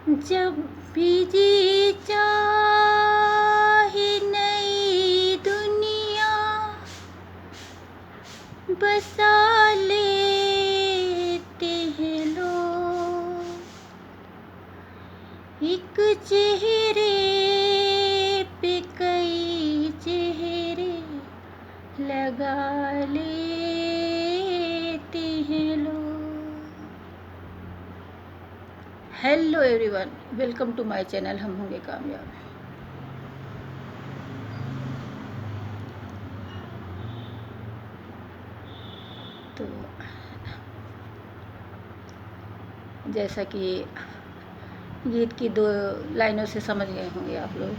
जब भी जी चाहे नई दुनिया बसा लेते हैं लोग। एक चेहरे पे कई चेहरे लगा लेते हैं लोग। Hello everyone, welcome to my channel हम होंगे कामयाब। तो जैसा कि गीत की 2 लाइनों से समझ गए होंगे आप लोग,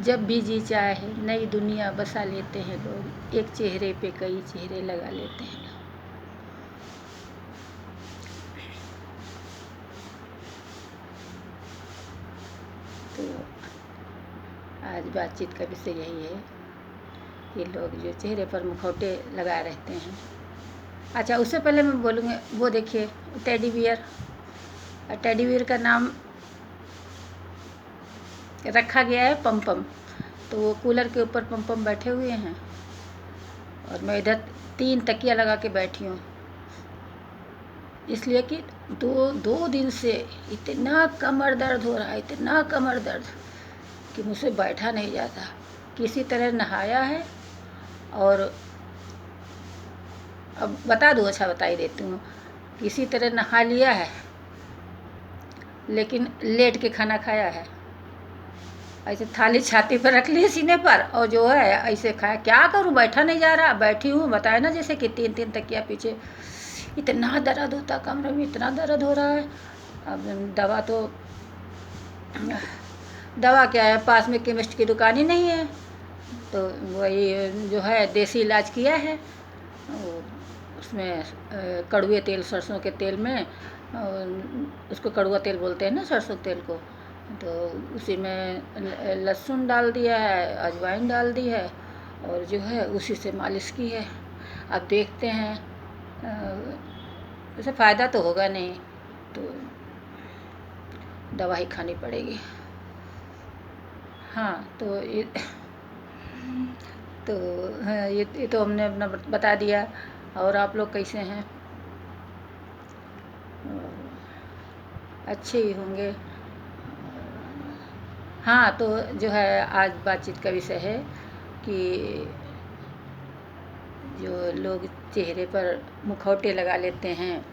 जब भी जी चाहे नई दुनिया बसा लेते हैं लोग, एक चेहरे पे कई चेहरे लगा लेते हैं लोग। तो आज बातचीत का विषय यही है कि लोग जो चेहरे पर मुखौटे लगाए रहते हैं। अच्छा, उससे पहले मैं बोलूँगी, वो देखिए टेडी बियर। टेडी बियर का नाम रखा गया है पम पम। तो वो कूलर के ऊपर पम पम बैठे हुए हैं और मैं इधर 3 तकिया लगा के बैठी हूँ, इसलिए कि दो दिन से इतना कमर दर्द हो रहा है, इतना कमर दर्द कि मुझसे बैठा नहीं जाता। किसी तरह नहाया है और अब बता दूँ, अच्छा बता ही देती हूँ। किसी तरह नहा लिया है लेकिन लेट के खाना खाया है। ऐसे थाली छाती पर रख ली सीने पर और जो है ऐसे खाया। क्या करूँ, बैठा नहीं जा रहा। बैठी हूँ, बताया ना, जैसे कि 3 तकिया पीछे। इतना दर्द होता, कमरे में इतना दर्द हो रहा है। अब दवा क्या है, पास में केमिस्ट की दुकान ही नहीं है, तो वही जो है देसी इलाज किया है। उसमें कड़वे तेल, सरसों के तेल में, उसको कड़वा तेल बोलते हैं ना, सरसों तेल को, तो उसी में लहसुन डाल दिया है, अजवाइन डाल दी है और जो है उसी से मालिश की है। अब देखते हैं, वैसे फ़ायदा तो होगा नहीं तो दवा ही खानी पड़ेगी। हाँ, तो ये तो हमने अपना बता दिया। और आप लोग कैसे हैं? अच्छे ही होंगे। हाँ, तो जो है आज बातचीत का विषय है कि जो लोग चेहरे पर मुखौटे लगा लेते हैं,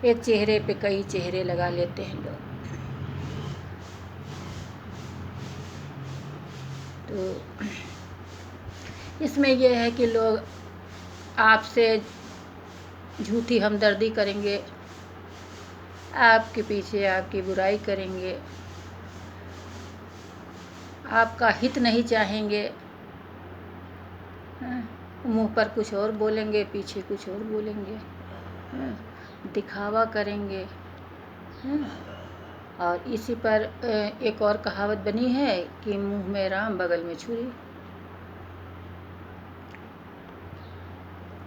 एक चेहरे पे कई चेहरे लगा लेते हैं लोग। तो इसमें यह है कि लोग आपसे झूठी हमदर्दी करेंगे, आपके पीछे आपकी बुराई करेंगे, आपका हित नहीं चाहेंगे। मुंह पर कुछ और बोलेंगे, पीछे कुछ और बोलेंगे, दिखावा करेंगे। और इसी पर एक और कहावत बनी है कि मुंह में राम बगल में छुरी,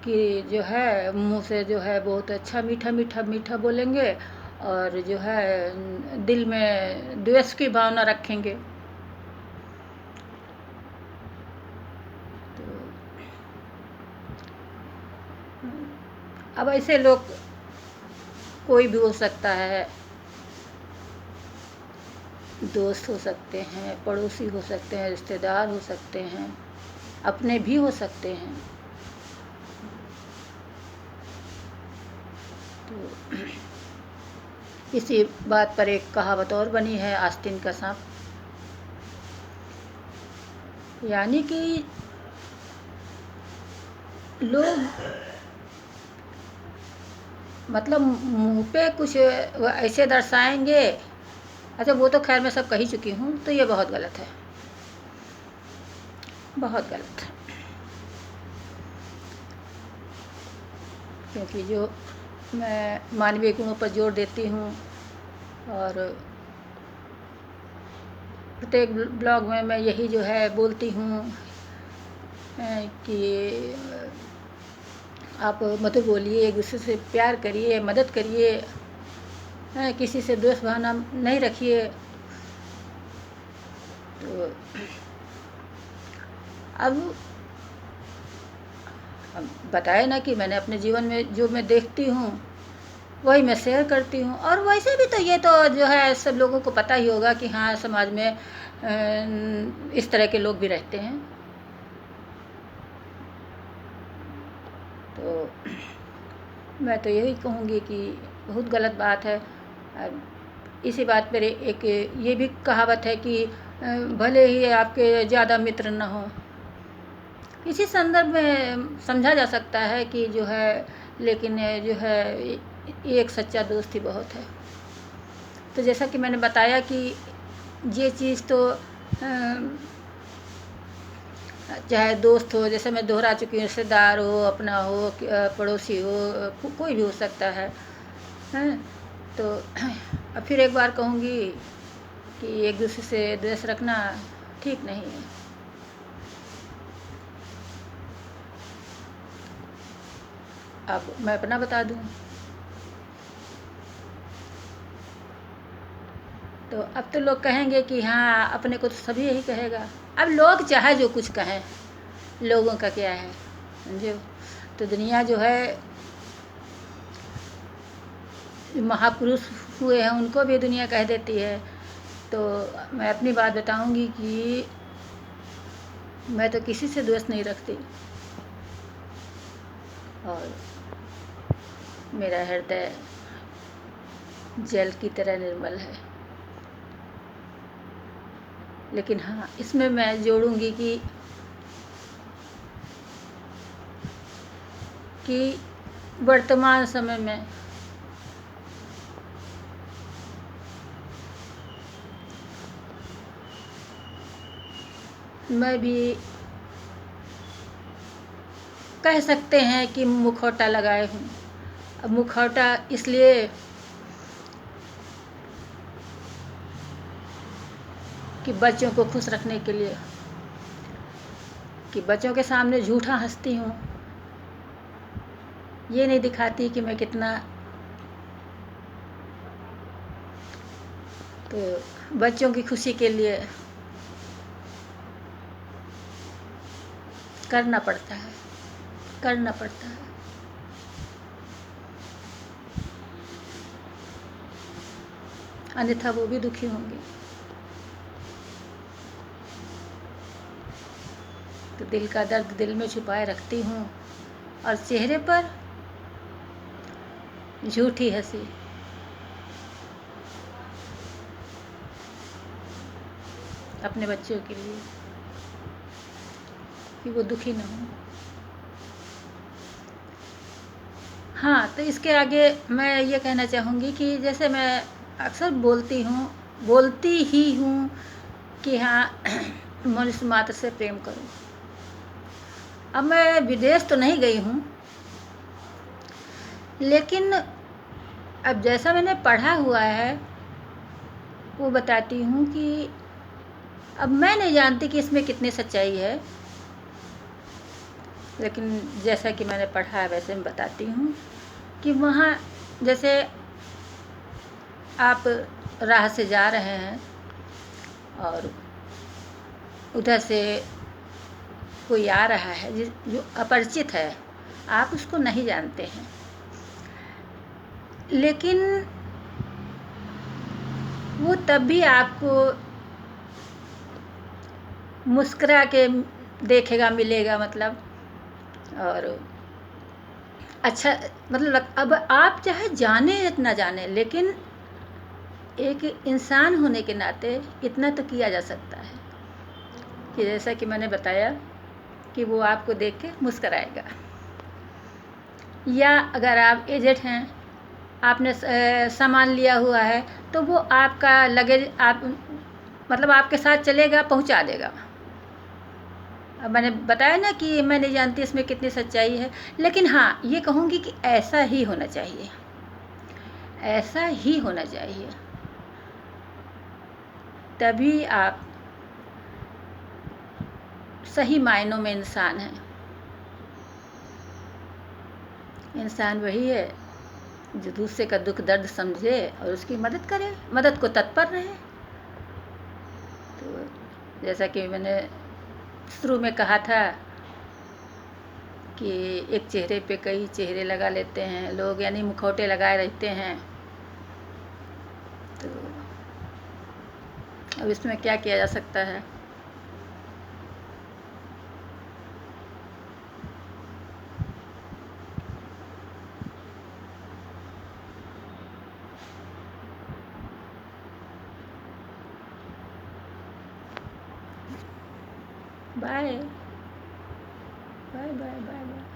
कि जो है मुंह से जो है बहुत अच्छा मीठा मीठा मीठा बोलेंगे और जो है दिल में द्वेष की भावना रखेंगे। तो अब ऐसे लोग कोई भी हो सकता है, दोस्त हो सकते हैं, पड़ोसी हो सकते हैं, रिश्तेदार हो सकते हैं, अपने भी हो सकते हैं। तो इसी बात पर एक कहावत और बनी है, आस्तीन का सांप। यानी कि लोग मतलब मुंह पे कुछ ऐसे दर्शाएंगे। अच्छा, वो तो खैर मैं सब कह ही चुकी हूँ, तो ये बहुत गलत है, बहुत गलत है। क्योंकि जो मैं मानवीय गुणों पर जोर देती हूँ और प्रत्येक ब्लॉग में मैं यही जो है बोलती हूँ कि आप मत बोलिए, एक दूसरे से प्यार करिए, मदद करिए, किसी से द्वेष भावना नहीं रखिए। तो अब बताया ना कि मैंने अपने जीवन में जो मैं देखती हूँ वही मैं शेयर करती हूँ। और वैसे भी तो ये तो जो है सब लोगों को पता ही होगा कि हाँ, समाज में इस तरह के लोग भी रहते हैं। तो मैं तो यही कहूँगी कि बहुत गलत बात है। इसी बात पर एक ये भी कहावत है कि भले ही आपके ज़्यादा मित्र न हों। इसी संदर्भ में समझा जा सकता है कि जो है, लेकिन जो है एक सच्चा दोस्त ही बहुत है। तो जैसा कि मैंने बताया कि ये चीज़ तो चाहे दोस्त हो, जैसे मैं दोहरा चुकी हूँ, रिश्तेदार हो, अपना हो, पड़ोसी हो, कोई भी हो सकता है, हैं। तो अब फिर एक बार कहूँगी कि एक दूसरे से द्वेष रखना ठीक नहीं है। अब मैं अपना बता दूँ तो अब तो लोग कहेंगे कि हाँ, अपने को तो सभी यही कहेगा। अब लोग चाहे जो कुछ कहें, लोगों का क्या है, समझो। तो दुनिया जो है, महापुरुष हुए हैं उनको भी दुनिया कह देती है। तो मैं अपनी बात बताऊंगी कि मैं तो किसी से द्वेष नहीं रखती और मेरा हृदय जल की तरह निर्मल है। लेकिन हाँ, इसमें मैं जोड़ूंगी कि वर्तमान समय में मैं भी कह सकते हैं कि मुखौटा लगाए हूँ। अब मुखौटा इसलिए कि बच्चों को खुश रखने के लिए, कि बच्चों के सामने झूठा हंसती हूँ, ये नहीं दिखाती कि मैं कितना। तो बच्चों की खुशी के लिए करना पड़ता है, करना पड़ता है। अन्यथा वो भी दुखी होंगे। तो दिल का दर्द दिल में छुपाए रखती हूँ और चेहरे पर झूठी हंसी। अपने बच्चों के लिए कि वो दुखी ना हो। हाँ, तो इसके आगे मैं ये कहना चाहूँगी कि जैसे मैं अक्सर बोलती ही हूँ कि हाँ, मनुष्य मात्र से प्रेम करो। अब मैं विदेश तो नहीं गई हूँ, लेकिन अब जैसा मैंने पढ़ा हुआ है वो बताती हूँ कि अब मैं नहीं जानती कि इसमें कितनी सच्चाई है, लेकिन जैसा कि मैंने पढ़ा है वैसे मैं बताती हूँ कि वहाँ जैसे आप राह से जा रहे हैं और उधर से कोई आ रहा है जो अपरिचित है, आप उसको नहीं जानते हैं, लेकिन वो तब भी आपको मुस्कुरा के देखेगा, मिलेगा, मतलब। और अच्छा, मतलब अब आप चाहे जाने या ना जाने, लेकिन एक इंसान होने के नाते इतना तो किया जा सकता है कि जैसा कि मैंने बताया कि वो आपको देख के मुस्कुराएगा। या अगर आप एजेड हैं, आपने सामान लिया हुआ है, तो वो आपका लगेज मतलब आपके साथ चलेगा, पहुंचा देगा। अब मैंने बताया ना कि मैं नहीं जानती इसमें कितनी सच्चाई है, लेकिन हाँ, ये कहूँगी कि ऐसा ही होना चाहिए, ऐसा ही होना चाहिए। तभी आप सही मायनों में इंसान हैं। इंसान वही है जो दूसरे का दुख दर्द समझे और उसकी मदद करे, मदद को तत्पर रहे। तो जैसा कि मैंने शुरू में कहा था कि एक चेहरे पे कई चेहरे लगा लेते हैं लोग, यानी मुखौटे लगाए रहते हैं। तो अब इसमें क्या किया जा सकता है। Bye bye bye bye bye.